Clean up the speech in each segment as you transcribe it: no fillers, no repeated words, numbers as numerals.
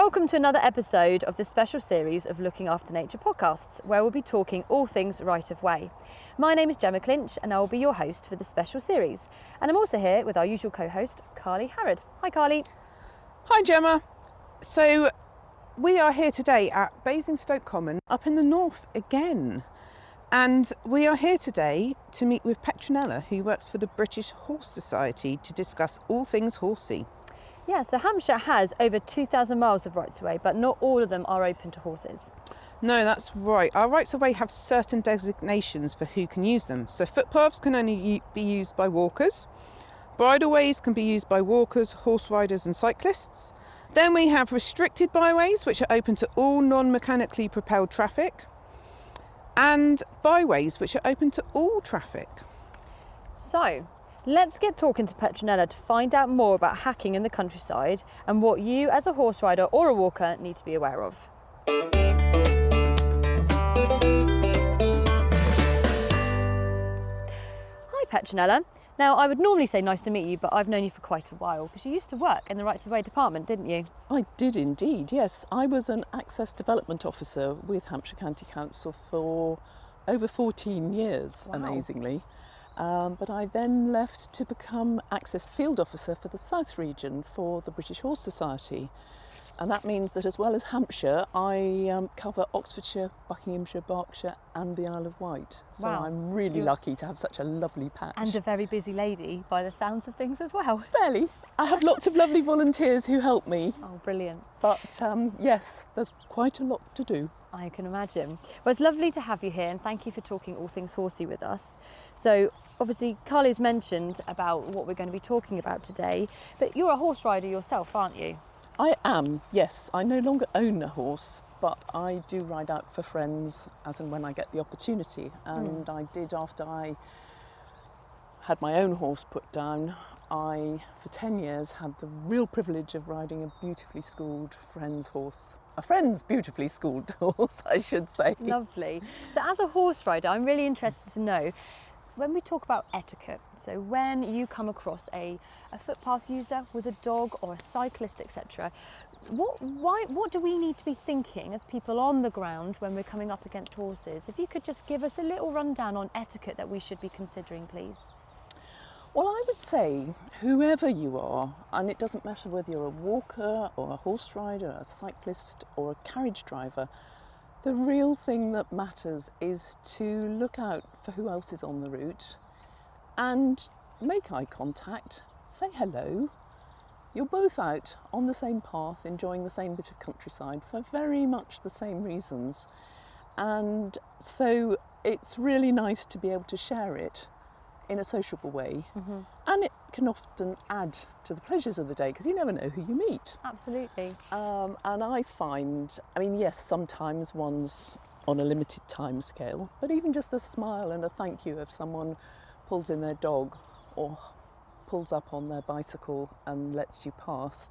Welcome to another episode of this special series of Looking After Nature podcasts, where we'll be talking all things right of way. My name is Gemma Clinch and I will be your host for this special series. And I'm also here with our usual co-host, Carly Harrod. Hi Carly. Hi Gemma. So we are here today at Basingstoke Common up in the north again. And we are here today to meet with Petronella, who works for the British Horse Society, to discuss all things horsey. Yeah, so Hampshire has over 2,000 miles of rights of way, but not all of them are open to horses. No, that's right. Our rights of way have certain designations for who can use them. So footpaths can only be used by walkers. Bridleways can be used by walkers, horse riders and cyclists. Then we have restricted byways, which are open to all non-mechanically propelled traffic. And byways, which are open to all traffic. So, let's get talking to Petronella to find out more about hacking in the countryside and what you as a horse rider or a walker need to be aware of. Hi Petronella. Now I would normally say nice to meet you, but I've known you for quite a while because you used to work in the rights of way department, didn't you? I did indeed, yes. I was an access development officer with Hampshire County Council for over 14 years, Wow. Amazingly. But I then left to become access field officer for the South region for the British Horse Society. And that means that as well as Hampshire, I cover Oxfordshire, Buckinghamshire, Berkshire and the Isle of Wight. So Wow. I'm really lucky to have such a lovely patch. And a very busy lady by the sounds of things as well. Fairly. I have lots of lovely volunteers who help me. Oh, brilliant. But yes, there's quite a lot to do. I can imagine. Well, it's lovely to have you here and thank you for talking all things horsey with us. So obviously Carly's mentioned about what we're going to be talking about today, but you're a horse rider yourself, aren't you? I am, yes. I no longer own a horse, but I do ride out for friends as and when I get the opportunity. And I did after I had my own horse put down. I, for 10 years, had the real privilege of riding a beautifully schooled friend's horse. A friend's beautifully schooled horse, I should say. Lovely. So as a horse rider, I'm really interested to know, when we talk about etiquette, so when you come across a footpath user with a dog or a cyclist, etc., what do we need to be thinking as people on the ground when we're coming up against horses? If you could just give us a little rundown on etiquette that we should be considering, please. Well, I would say whoever you are, and it doesn't matter whether you're a walker or a horse rider, a cyclist or a carriage driver, the real thing that matters is to look out for who else is on the route and make eye contact, say hello. You're both out on the same path, enjoying the same bit of countryside for very much the same reasons. And so it's really nice to be able to share it in a sociable way. Mm-hmm. And it can often add to the pleasures of the day because you never know who you meet. Absolutely. And I find, yes, sometimes one's on a limited time scale, but even just a smile and a thank you if someone pulls in their dog or pulls up on their bicycle and lets you pass,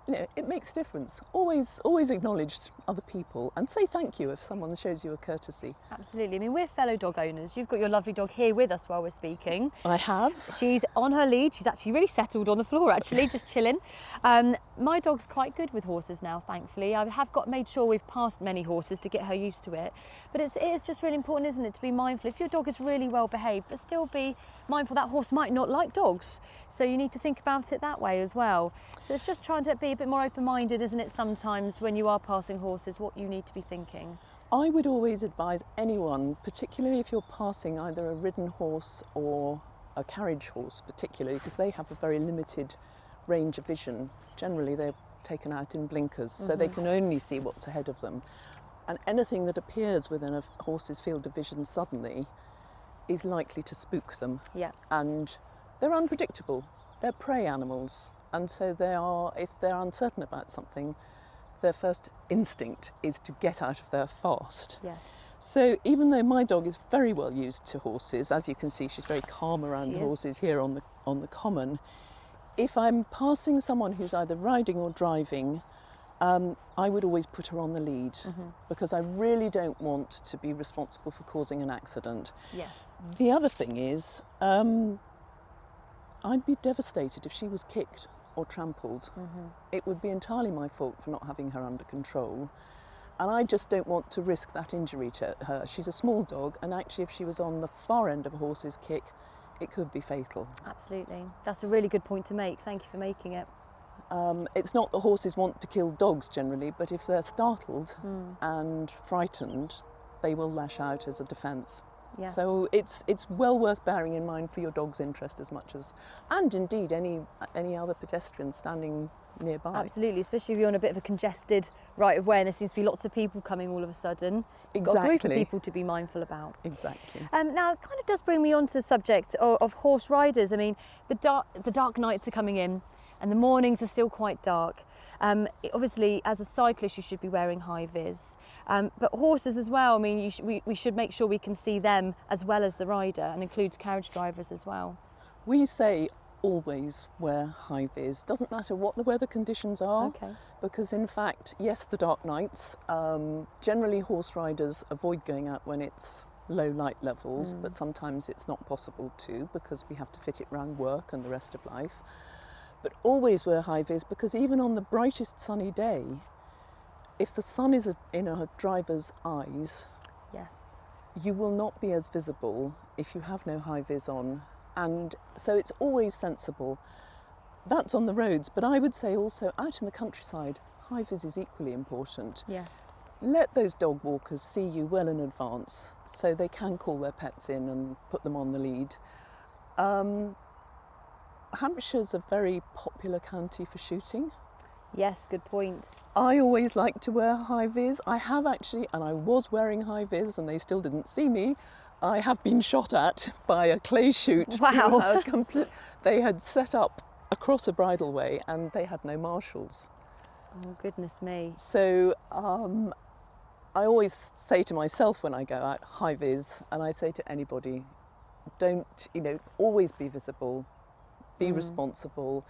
it makes a difference. Always acknowledge other people and say thank you if someone shows you a courtesy. Absolutely. We're fellow dog owners. You've got your lovely dog here with us while we're speaking. I have. She's on her lead. She's actually really settled on the floor, actually, just chilling. My dog's quite good with horses now, thankfully. I have made sure we've passed many horses to get her used to it. But it is just really important, isn't it, to be mindful. If your dog is really well behaved, but still be mindful that horse might not like dogs. So you need to think about it that way as well. So it's just trying to be a bit more open-minded, isn't it, sometimes when you are passing horses, what you need to be thinking. I would always advise anyone, particularly if you're passing either a ridden horse or a carriage horse particularly, because they have a very limited range of vision. Generally they're taken out in blinkers, so they can only see what's ahead of them. And anything that appears within a horse's field of vision suddenly is likely to spook them. Yeah. And they're unpredictable. They're prey animals. And so if they're uncertain about something, their first instinct is to get out of there fast. Yes. So even though my dog is very well used to horses, as you can see, she's very calm around the horses here on the common. If I'm passing someone who's either riding or driving, I would always put her on the lead because I really don't want to be responsible for causing an accident. Yes. The other thing is, I'd be devastated if she was kicked or trampled, it would be entirely my fault for not having her under control. And I just don't want to risk that injury to her. She's a small dog, and actually if she was on the far end of a horse's kick, it could be fatal. Absolutely. That's a really good point to make. Thank you for making it. It's not that horses want to kill dogs generally, but if they're startled and frightened, they will lash out as a defence. Yes. So it's well worth bearing in mind for your dog's interest as much as, and indeed any other pedestrian standing nearby. Absolutely, especially if you're on a bit of a congested right of way and there seems to be lots of people coming all of a sudden. You've got a group of people to be mindful about. Exactly. Now, it kind of does bring me on to the subject of horse riders. I mean, the dark nights are coming in and the mornings are still quite dark. Obviously, as a cyclist, you should be wearing high vis, but horses as well. I mean, we should make sure we can see them as well as the rider, and includes carriage drivers as well. We say always wear high vis. Doesn't matter what the weather conditions are, Okay. because in fact, yes, the dark nights. Generally, horse riders avoid going out when it's low light levels, but sometimes it's not possible to because we have to fit it around work and the rest of life. But always wear high vis, because even on the brightest sunny day, if the sun is in a driver's eyes, Yes. you will not be as visible if you have no high vis on. And so it's always sensible. That's on the roads, but I would say also out in the countryside, high vis is equally important. Yes. Let those dog walkers see you well in advance so they can call their pets in and put them on the lead. Hampshire's a very popular county for shooting. Yes, good point. I always like to wear high vis. I have actually, and I was wearing high vis and they still didn't see me. I have been shot at by a clay shoot. Wow. They had set up across a bridleway and they had no marshals. Oh, goodness me. So I always say to myself when I go out, high vis, and I say to anybody, don't, always be visible, be responsible,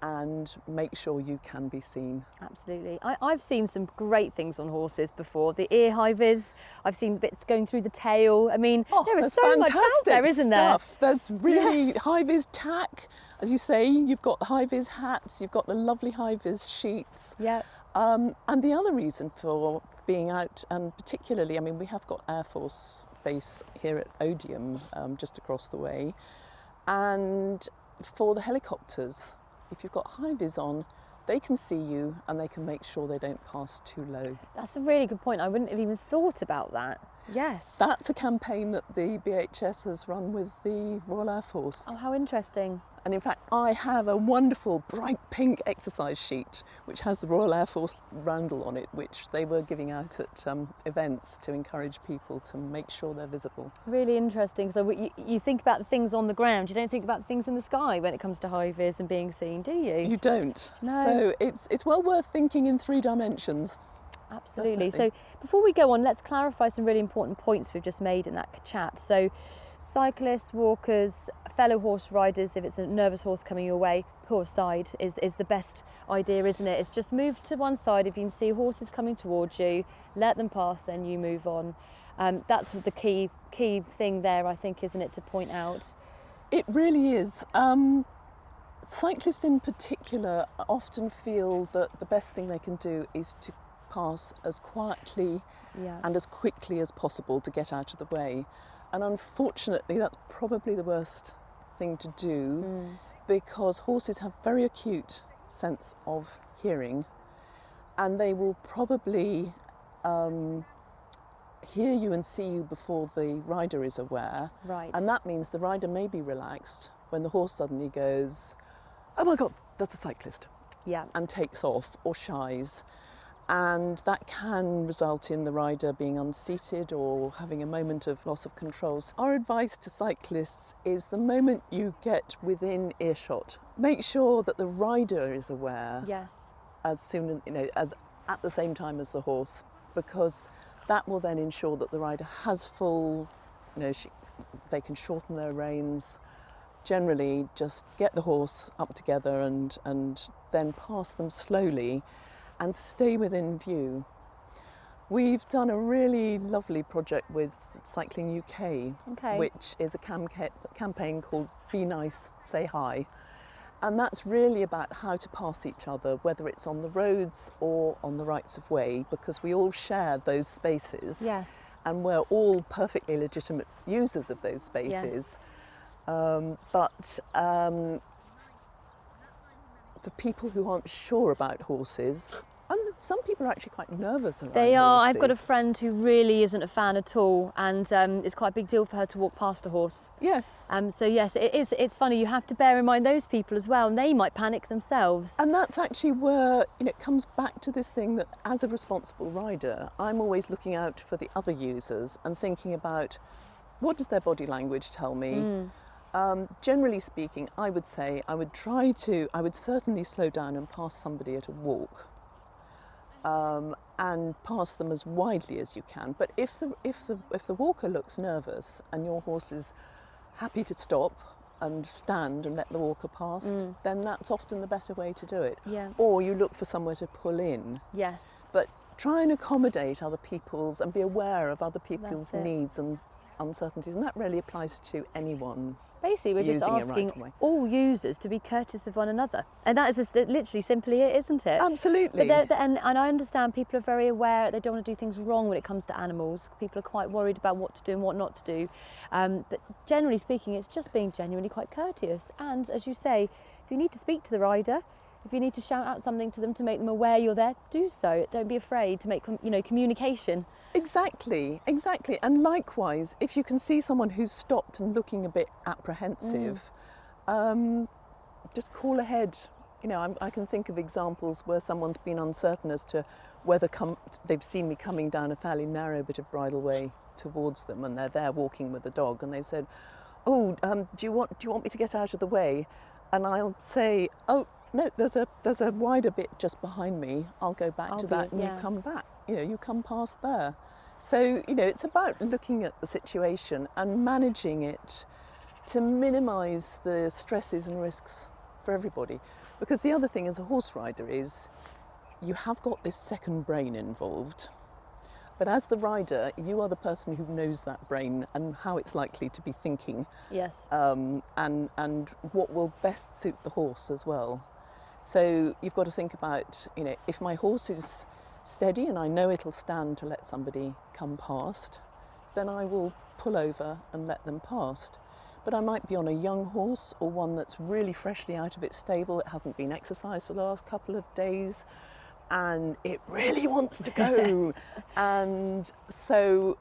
and make sure you can be seen. Absolutely. I've seen some great things on horses before. The ear high vis, I've seen bits going through the tail. I mean, there is so much out there, isn't there? There's really Yes. high vis tack. As you say, you've got high vis hats, you've got the lovely high vis sheets. Yeah. And the other reason for being out, and particularly, I mean, we have got Air Force Base here at Odium, just across the way. And for the helicopters, if you've got high vis on, they can see you and they can make sure they don't pass too low. That's a really good point. I wouldn't have even thought about that. Yes. That's a campaign that the BHS has run with the Royal Air Force. Oh, how interesting. And in fact, I have a wonderful bright pink exercise sheet which has the Royal Air Force roundel on it, which they were giving out at events to encourage people to make sure they're visible. Really interesting. So you think about the things on the ground, you don't think about the things in the sky when it comes to high vis and being seen, do you? You don't. No. So it's well worth thinking in 3 dimensions. Absolutely. Definitely. So before we go on, let's clarify some really important points we've just made in that chat. So cyclists, walkers, fellow horse riders, if it's a nervous horse coming your way, pull aside is the best idea, isn't it? It's just move to one side. If you can see horses coming towards you, let them pass, then you move on. That's the key thing there, I think, isn't it, to point out? It really is. Cyclists in particular often feel that the best thing they can do is to pass as quietly and as quickly as possible to get out of the way. And unfortunately, that's probably the worst thing to do because horses have very acute sense of hearing and they will probably hear you and see you before the rider is aware. Right. And that means the rider may be relaxed when the horse suddenly goes, oh my God, that's a cyclist, Yeah. and takes off or shies. And that can result in the rider being unseated or having a moment of loss of controls. Our advice to cyclists is the moment you get within earshot, make sure that the rider is aware Yes. as soon as at the same time as the horse, because that will then ensure that the rider has full, they can shorten their reins. Generally, just get the horse up together and then pass them slowly and stay within view. We've done a really lovely project with Cycling UK, Okay. which is a campaign called Be Nice, Say Hi. And that's really about how to pass each other, whether it's on the roads or on the rights of way, because we all share those spaces. Yes. And we're all perfectly legitimate users of those spaces. But for people who aren't sure about horses, and some people are actually quite nervous around They are. horses. I've got a friend who really isn't a fan at all, and it's quite a big deal for her to walk past a horse. Yes. So yes, it is. It's funny. You have to bear in mind those people as well, and they might panic themselves. And that's actually where, it comes back to this thing that as a responsible rider, I'm always looking out for the other users and thinking about what does their body language tell me. Generally speaking, I would say I would certainly slow down and pass somebody at a walk. And pass them as widely as you can. But if the walker looks nervous and your horse is happy to stop and stand and let the walker past, then that's often the better way to do it. Yeah. Or you look for somewhere to pull in. Yes. But try and accommodate other people's and be aware of other people's That's it. needs and uncertainties, and that really applies to anyone. Basically, we're just Using it asking right away. all users to be courteous of one another, and that is just literally simply it, isn't it? Absolutely. But and I understand people are very aware they don't want to do things wrong when it comes to animals. People are quite worried about what to do and what not to do. But generally speaking, it's just being genuinely quite courteous. And as you say, if you need to speak to the rider, if you need to shout out something to them to make them aware you're there, do so. Don't be afraid to make communication. Exactly. And likewise, if you can see someone who's stopped and looking a bit apprehensive, just call ahead. I can think of examples where someone's been uncertain as to whether they've seen me coming down a fairly narrow bit of bridleway towards them, and they're there walking with the dog, and they've said, "Oh, do you want me to get out of the way?" And I'll say, "Oh, no, there's a wider bit just behind me. I'll go back to that, and you come back. You come past there." So, it's about looking at the situation and managing it to minimise the stresses and risks for everybody. Because the other thing as a horse rider is you have got this second brain involved. But as the rider, you are the person who knows that brain and how it's likely to be thinking. Yes. And what will best suit the horse as well. So you've got to think about, if my horse is steady and I know it'll stand to let somebody come past, then I will pull over and let them past. But I might be on a young horse or one that's really freshly out of its stable, it hasn't been exercised for the last couple of days, and it really wants to go. And so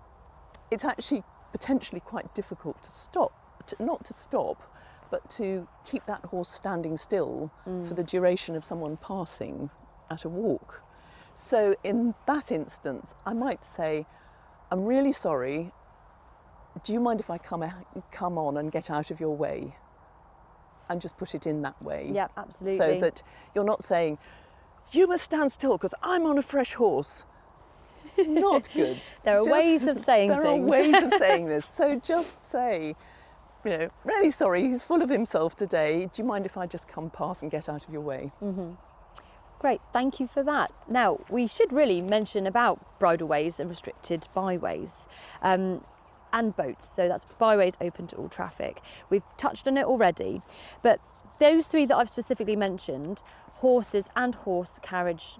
it's actually potentially quite difficult to stop, not to stop, but to keep that horse standing still for the duration of someone passing at a walk. So in that instance, I might say, "I'm really sorry, do you mind if I come on and get out of your way?" And just put it in that way. Yeah, absolutely. So that you're not saying, "You must stand still because I'm on a fresh horse." Not good. There are ways of saying things. There are ways of saying this. So just say, "Really sorry, he's full of himself today. Do you mind if I just come past and get out of your way?" Great, thank you for that. Now, we should really mention about bridleways and restricted byways and boats. So that's byways open to all traffic. We've touched on it already, but those three that I've specifically mentioned, horses and horse carriages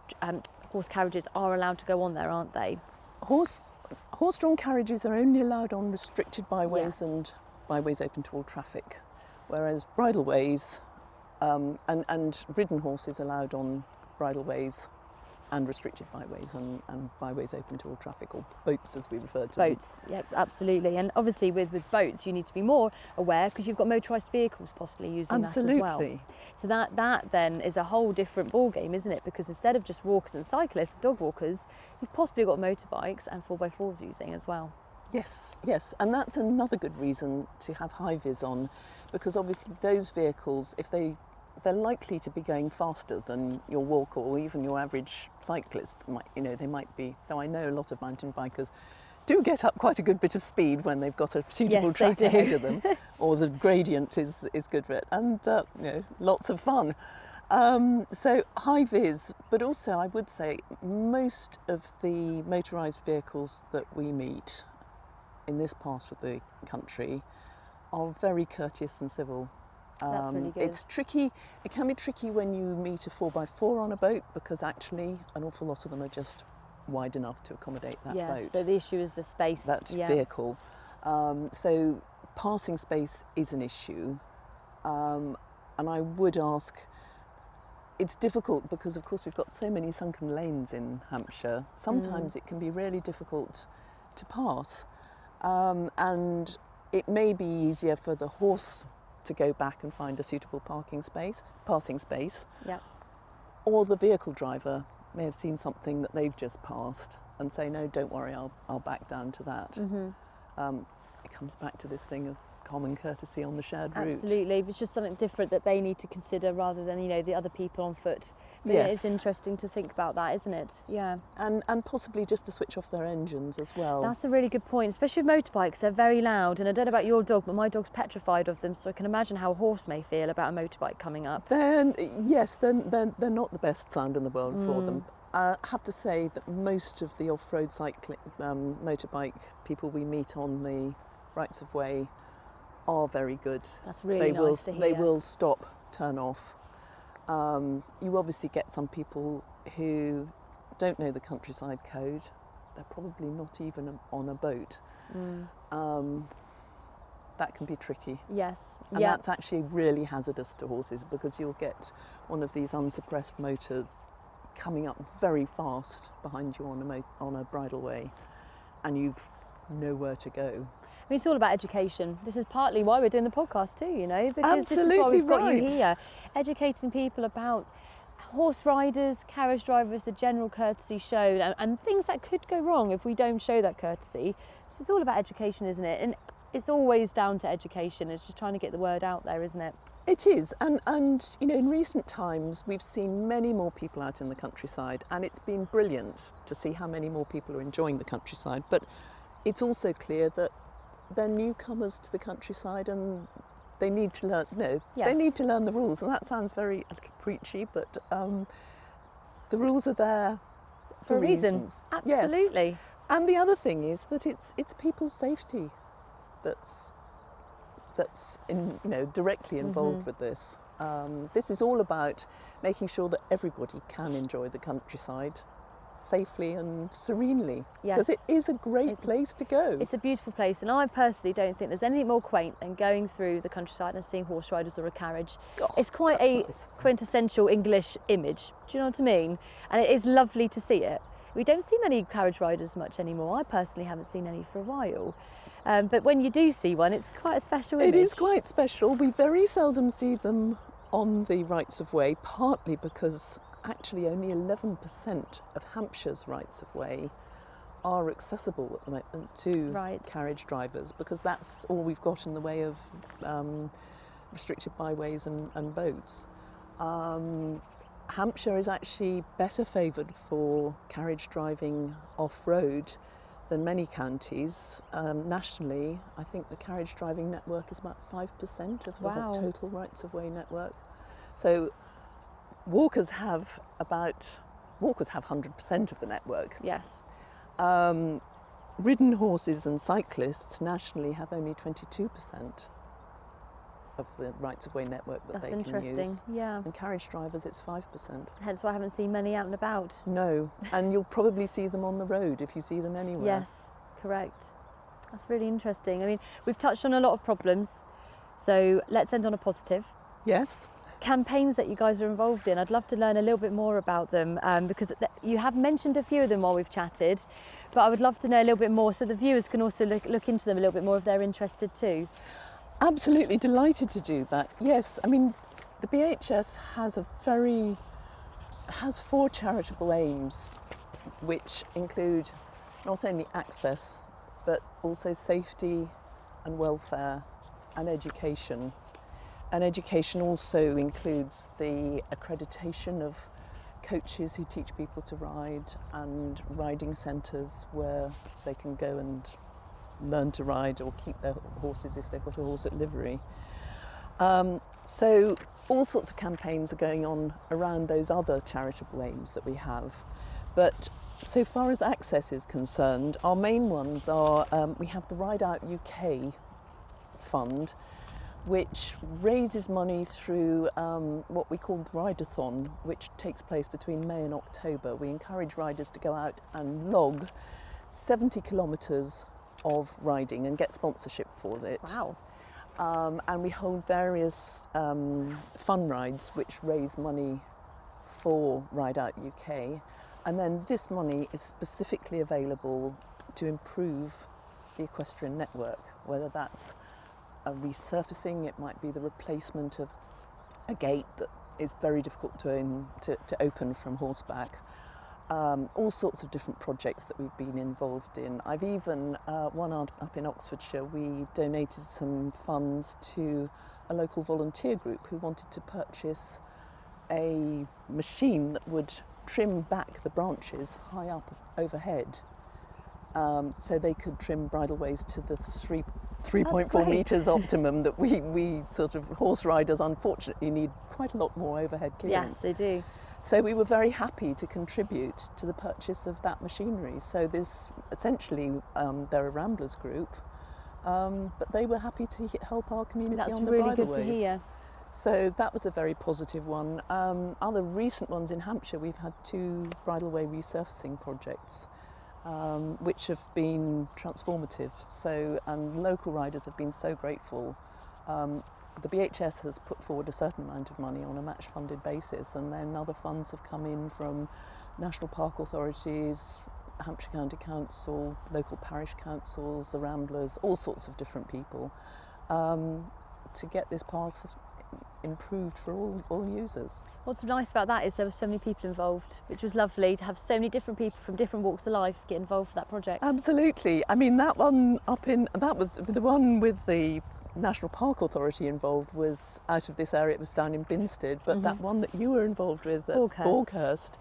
are allowed to go on there, aren't they? Horse-drawn carriages are only allowed on restricted byways Yes. and byways open to all traffic, whereas bridleways and ridden horses allowed on bridleways and restricted byways and byways open to all traffic, or boats as we refer to them. Boats, yeah, absolutely. And obviously with boats you need to be more aware because you've got motorised vehicles possibly using that as well. Absolutely. So that then is a whole different ball game, isn't it? Because instead of just walkers and cyclists, dog walkers, you've possibly got motorbikes and 4x4s using as well. Yes, and that's another good reason to have high vis on, because obviously those vehicles, if they're likely to be going faster than your walker or even your average cyclist. They might be, though I know a lot of mountain bikers do get up quite a good bit of speed when they've got a suitable Yes, they track do. ahead of them, or the gradient is good for it, and lots of fun. So high vis, but also I would say most of the motorised vehicles that we meet in this part of the country are very courteous and civil. That's really good. It's tricky. It can be tricky when you meet a 4x4 on a boat because actually an awful lot of them are just wide enough to accommodate that Yeah, boat. so the issue is the space. That yeah. vehicle. So passing space is an issue. And I would ask, it's difficult because of course we've got so many sunken lanes in Hampshire. Sometimes it can be really difficult to pass. And it may be easier for the horse to go back and find a suitable passing space. Yeah. Or the vehicle driver may have seen something that they've just passed and say, no, don't worry, I'll back down to that. It comes back to this thing of common courtesy on the shared route. Absolutely, it's just something different that they need to consider rather than, you know, the other people on foot. But Yes. it is interesting to think about that, isn't it? Yeah. And possibly just to switch off their engines as well. That's a really good point, especially with motorbikes. They're very loud, and I don't know about your dog, but my dog's petrified of them, so I can imagine how a horse may feel about a motorbike coming up. Then, yes, they're not the best sound in the world for them. I have to say that most of the off-road cycling motorbike people we meet on the rights of way are very good. That's really nice to hear. They will stop, turn off. You obviously get some people who don't know the countryside code. They're probably not even on a boat. That can be tricky. Yes. And yeah. that's actually really hazardous to horses because you'll get one of these unsuppressed motors coming up very fast behind you on a bridleway, and you've nowhere to go. I mean, it's all about education. This is partly why we're doing the podcast too, you know, because this is Absolutely why we've got you right. here, educating people about horse riders, carriage drivers, the general courtesy shown, and things that could go wrong if we don't show that courtesy. This is all about education, isn't it? And it's always down to education. It's just trying to get the word out there, isn't it? It is, and you know, in recent times we've seen many more people out in the countryside, and it's been brilliant to see how many more people are enjoying the countryside. But it's also clear that they're newcomers to the countryside, and they need to learn. No, Yes. they need to learn the rules, and that sounds very a little preachy, but the rules are there for a reason. reasons. Absolutely. Yes. And the other thing is that it's people's safety that's directly involved with this. This is all about making sure that everybody can enjoy the countryside safely and serenely. Because it Yes. is a great place to go. It's a beautiful place, and I personally don't think there's anything more quaint than going through the countryside and seeing horse riders or a carriage. Oh, It's quite that's a nice. quintessential English image. Do you know what I mean? And it is lovely to see it. We don't see many carriage riders much anymore. I personally haven't seen any for a while. But when you do see one, it's quite a special image. It is quite special. We very seldom see them on the rights of way, partly because actually only 11% of Hampshire's rights of way are accessible at the moment to Right. carriage drivers, because that's all we've got in the way of restricted byways and boats. Hampshire is actually better favoured for carriage driving off-road than many counties. Nationally, I think the carriage driving network is about 5% of the Wow. total rights of way network. So walkers have 100% of the network. Yes. Ridden horses and cyclists nationally have only 22% of the rights of way network that That's they can interesting. use. Yeah. And carriage drivers, it's 5%. Hence why I haven't seen many out and about. No, and you'll probably see them on the road if you see them anywhere. Yes, correct. That's really interesting. I mean, we've touched on a lot of problems, so let's end on a positive. Yes. Campaigns that you guys are involved in, I'd love to learn a little bit more about them, because you have mentioned a few of them while we've chatted, but I would love to know a little bit more so the viewers can also look into them a little bit more if they're interested too. Absolutely delighted to do that. Yes, I mean, the BHS has 4 charitable aims, which include not only access, but also safety and welfare and education. And education also includes the accreditation of coaches who teach people to ride and riding centres where they can go and learn to ride or keep their horses if they've got a horse at livery. So all sorts of campaigns are going on around those other charitable aims that we have. But so far as access is concerned, our main ones are, we have the Ride Out UK fund, which raises money through what we call the Rideathon, which takes place between May and October. We encourage riders to go out and log 70 kilometres of riding and get sponsorship for it. Wow. And we hold various fun rides which raise money for Ride Out UK. And then this money is specifically available to improve the equestrian network, whether that's a resurfacing, it might be the replacement of a gate that is very difficult to open from horseback. All sorts of different projects that we've been involved in. I've even, one up in Oxfordshire, we donated some funds to a local volunteer group who wanted to purchase a machine that would trim back the branches high up overhead, so they could trim bridleways to the 3.4 metres optimum that we sort of horse riders unfortunately need quite a lot more overhead clearance. Yes, they do. So we were very happy to contribute to the purchase of that machinery. So this essentially they're a Ramblers group, but they were happy to help our community That's on the really bridleways. good to hear. So that was a very positive one. Other recent ones in Hampshire, we've had 2 bridleway resurfacing projects, which have been transformative. So, and local riders have been so grateful. The BHS has put forward a certain amount of money on a match-funded basis, and then other funds have come in from national park authorities, Hampshire County Council, local parish councils, the Ramblers, all sorts of different people, to get this path improved for all users. What's nice about that is there were so many people involved, which was lovely to have so many different people from different walks of life get involved for that project. Absolutely. I mean, that was the one with the National Park Authority involved was out of this area. It was down in Binstead, but that one that you were involved with at Borghurst,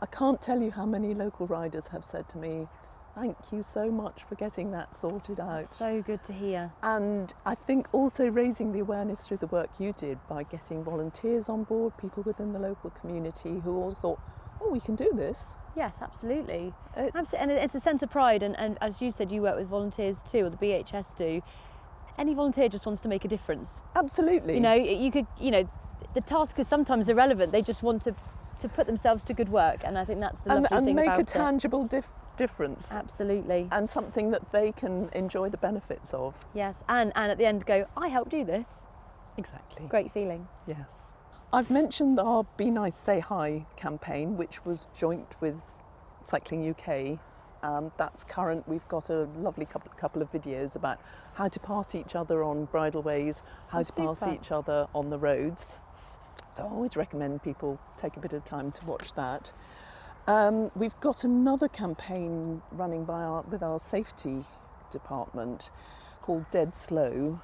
I can't tell you how many local riders have said to me, thank you so much for getting that sorted out. That's so good to hear. And I think also raising the awareness through the work you did by getting volunteers on board, people within the local community who all thought, oh, we can do this. Yes, absolutely. It's, And it's a sense of pride, and as you said, you work with volunteers too, or the BHS do. Any volunteer just wants to make a difference. absolutely. You know, the task is sometimes irrelevant. They just want to put themselves to good work, and I think that's the lovely and thing make about a it. tangible difference. Absolutely. And something that they can enjoy the benefits of. Yes, and at the end go, I helped do this. Exactly. Great feeling. Yes. I've mentioned our Be Nice, Say Hi campaign, which was joint with Cycling UK. That's current. We've got a lovely couple of videos about how to pass each other on bridleways, how to pass super. each other on the roads. So I always recommend people take a bit of time to watch that. We've got another campaign running with our safety department called Dead Slow.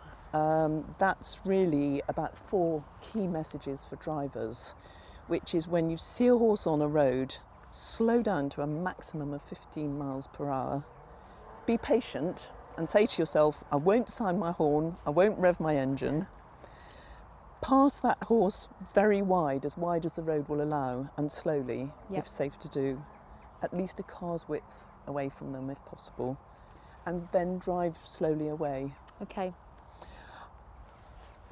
That's really about 4 key messages for drivers, which is when you see a horse on a road, slow down to a maximum of 15 miles per hour. Be patient and say to yourself, I won't sound my horn, I won't rev my engine. Pass that horse very wide as the road will allow, and slowly, Yep. if safe to do, at least a car's width away from them if possible, and then drive slowly away. Okay.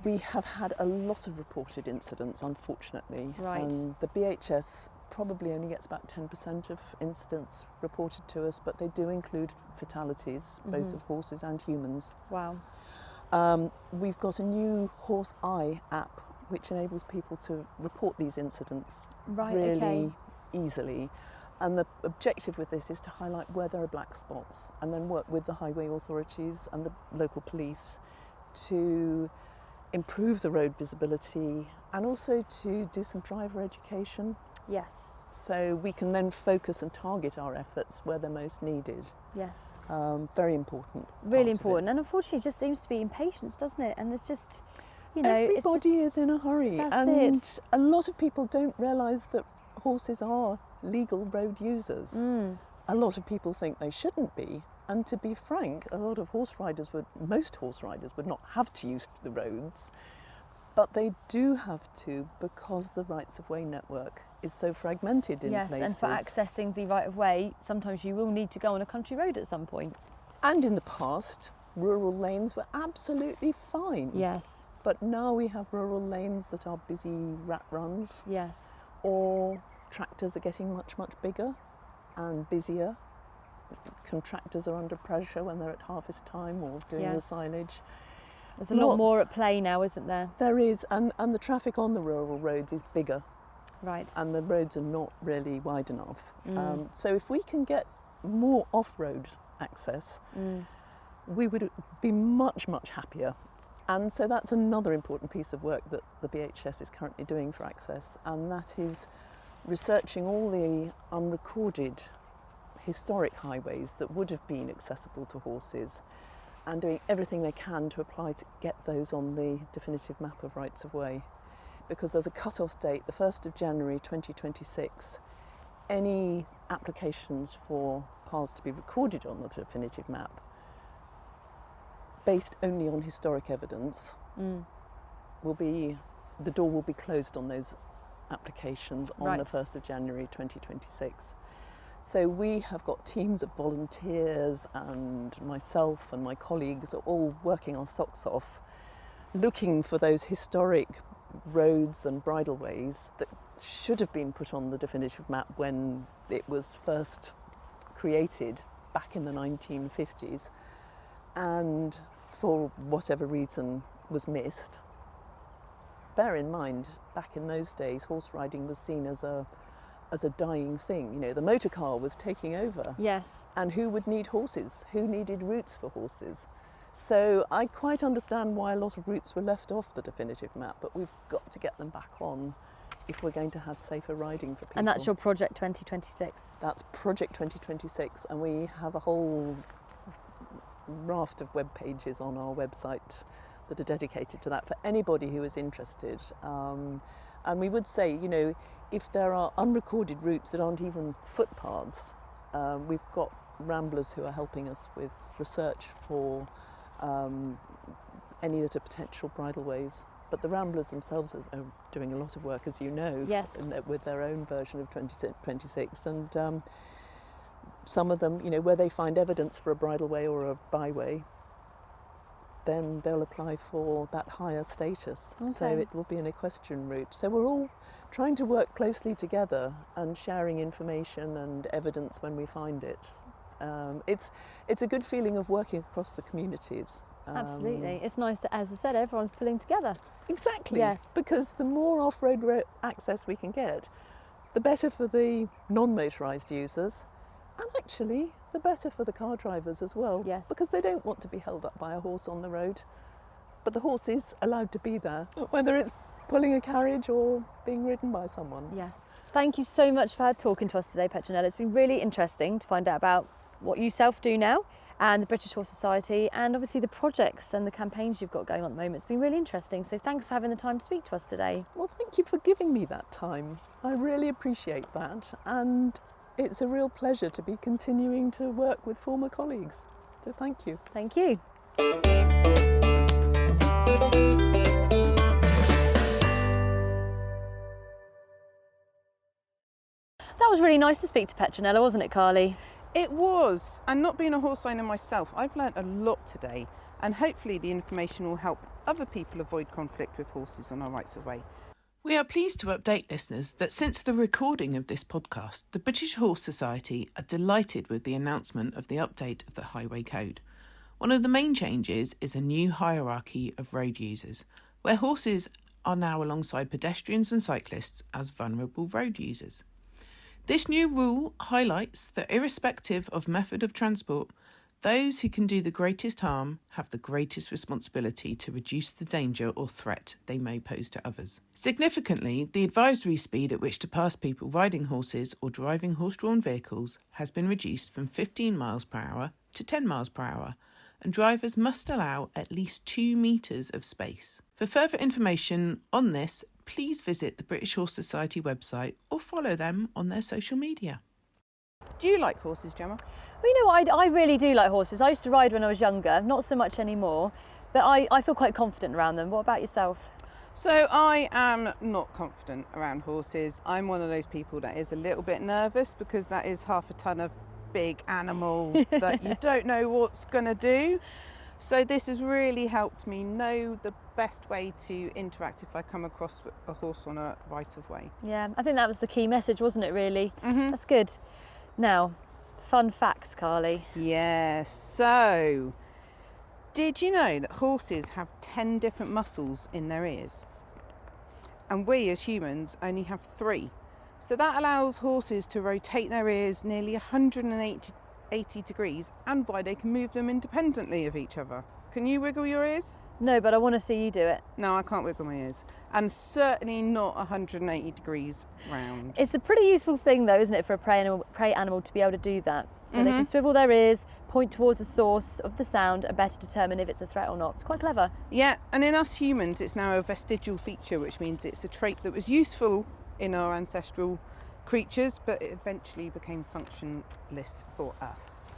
We have had a lot of reported incidents, unfortunately. Right. And the BHS probably only gets about 10% of incidents reported to us, but they do include fatalities, both of horses and humans. Wow. We've got a new Horse Eye app which enables people to report these incidents Right, really okay. easily. And the objective with this is to highlight where there are black spots and then work with the highway authorities and the local police to improve the road visibility and also to do some driver education, Yes. so we can then focus and target our efforts where they're most needed. Yes. Very important. Really part of it. important. And unfortunately, it just seems to be impatience, doesn't it? And there's just, you know, it's just, Everybody is in a hurry, That's and it. a lot of people don't realise that horses are legal road users. A lot of people think they shouldn't be, and to be frank, most horse riders would not have to use the roads, but they do have to because the rights of way network is so fragmented in yes, places. and for accessing the right of way, sometimes you will need to go on a country road at some point. And in the past, rural lanes were absolutely fine. Yes. But now we have rural lanes that are busy rat runs, Yes. or tractors are getting much, much bigger and busier. Contractors are under pressure when they're at harvest time or doing the Yes. silage. There's a lot more at play now, isn't there? There is, and the traffic on the rural roads is bigger, Right. and the roads are not really wide enough. Mm. So if we can get more off-road access, we would be much, much happier. And so that's another important piece of work that the BHS is currently doing for access, and that is researching all the unrecorded historic highways that would have been accessible to horses and doing everything they can to apply to get those on the definitive map of rights of way. Because there's a cut-off date, the 1st of January 2026. Any applications for paths to be recorded on the definitive map based only on historic evidence the door will be closed on those applications on the 1st of January 2026. So we have got teams of volunteers, and myself and my colleagues are all working our socks off looking for those historic roads and bridleways that should have been put on the definitive map when it was first created back in the 1950s, and for whatever reason was missed. Bear in mind, back in those days, horse riding was seen as a dying thing. You know, the motor car was taking over. Yes. And who would need horses? Who needed routes for horses? So I quite understand why a lot of routes were left off the definitive map, but we've got to get them back on if we're going to have safer riding for people. And that's your Project 2026? That's Project 2026, and we have a whole raft of web pages on our website that are dedicated to that for anybody who is interested. And we would say, you know, if there are unrecorded routes that aren't even footpaths, we've got ramblers who are helping us with research for any that are potential bridleways. But the ramblers themselves are doing a lot of work, as you know, yes, with their own version of 2026. And some of them, you know, where they find evidence for a bridleway or a byway, then they'll apply for that higher status. Okay. So it will be an equestrian route. So we're all trying to work closely together and sharing information and evidence when we find it. It's a good feeling of working across the communities. Absolutely. It's nice that, as I said, everyone's pulling together. Exactly. Yes. Because the more off-road access we can get, the better for the non-motorised users, and actually the better for the car drivers as well. Yes. Because they don't want to be held up by a horse on the road, but the horse is allowed to be there, whether it's pulling a carriage or being ridden by someone. Yes. Thank you so much for talking to us today, Petronella. It's been really interesting to find out about what you self do now, and the British Horse Society, and obviously the projects and the campaigns you've got going on at the moment. It's been really interesting, so thanks for having the time to speak to us today. Well, thank you for giving me that time. I really appreciate that, and it's a real pleasure to be continuing to work with former colleagues. So thank you. Thank you. That was really nice to speak to Petronella, wasn't it, Carly? It was, and not being a horse owner myself, I've learnt a lot today, and hopefully the information will help other people avoid conflict with horses on our rights of way. We are pleased to update listeners that since the recording of this podcast, the British Horse Society are delighted with the announcement of the update of the Highway Code. One of the main changes is a new hierarchy of road users, where horses are now alongside pedestrians and cyclists as vulnerable road users. This new rule highlights that irrespective of method of transport, those who can do the greatest harm have the greatest responsibility to reduce the danger or threat they may pose to others. Significantly, the advisory speed at which to pass people riding horses or driving horse-drawn vehicles has been reduced from 15 miles per hour to 10 miles per hour, and drivers must allow at least 2 metres of space. For further information on this, please visit the British Horse Society website or follow them on their social media. Do you like horses, Gemma? Well, you know what, I really do like horses. I used to ride when I was younger, not so much anymore, but I feel quite confident around them. What about yourself? So I am not confident around horses. I'm one of those people that is a little bit nervous because that is half a ton of big animal that you don't know what's going to do. So this has really helped me know the best way to interact if I come across a horse on a right of way. Yeah, I think that was the key message, wasn't it, really? Mm-hmm. That's good. Now, fun facts, Carly. Yeah, so did you know that horses have 10 different muscles in their ears? And we as humans only have 3. So that allows horses to rotate their ears nearly 180 degrees, and why they can move them independently of each other. Can you wiggle your ears? No, but I want to see you do it. No, I can't wiggle my ears. And certainly not 180 degrees round. It's a pretty useful thing though, isn't it, for a prey animal to be able to do that. So they can swivel their ears, point towards the source of the sound and better determine if it's a threat or not. It's quite clever. Yeah, and in us humans it's now a vestigial feature, which means it's a trait that was useful in our ancestral creatures, but it eventually became functionless for us.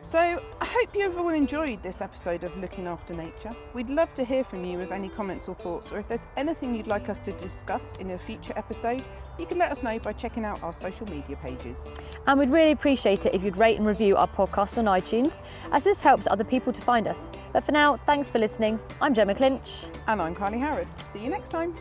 So I hope you've all enjoyed this episode of Looking After Nature. We'd love to hear from you with any comments or thoughts, or if there's anything you'd like us to discuss in a future episode, you can let us know by checking out our social media pages. And we'd really appreciate it if you'd rate and review our podcast on iTunes, as this helps other people to find us. But for now, thanks for listening. I'm Gemma Clinch. And I'm Carly Howard. See you next time.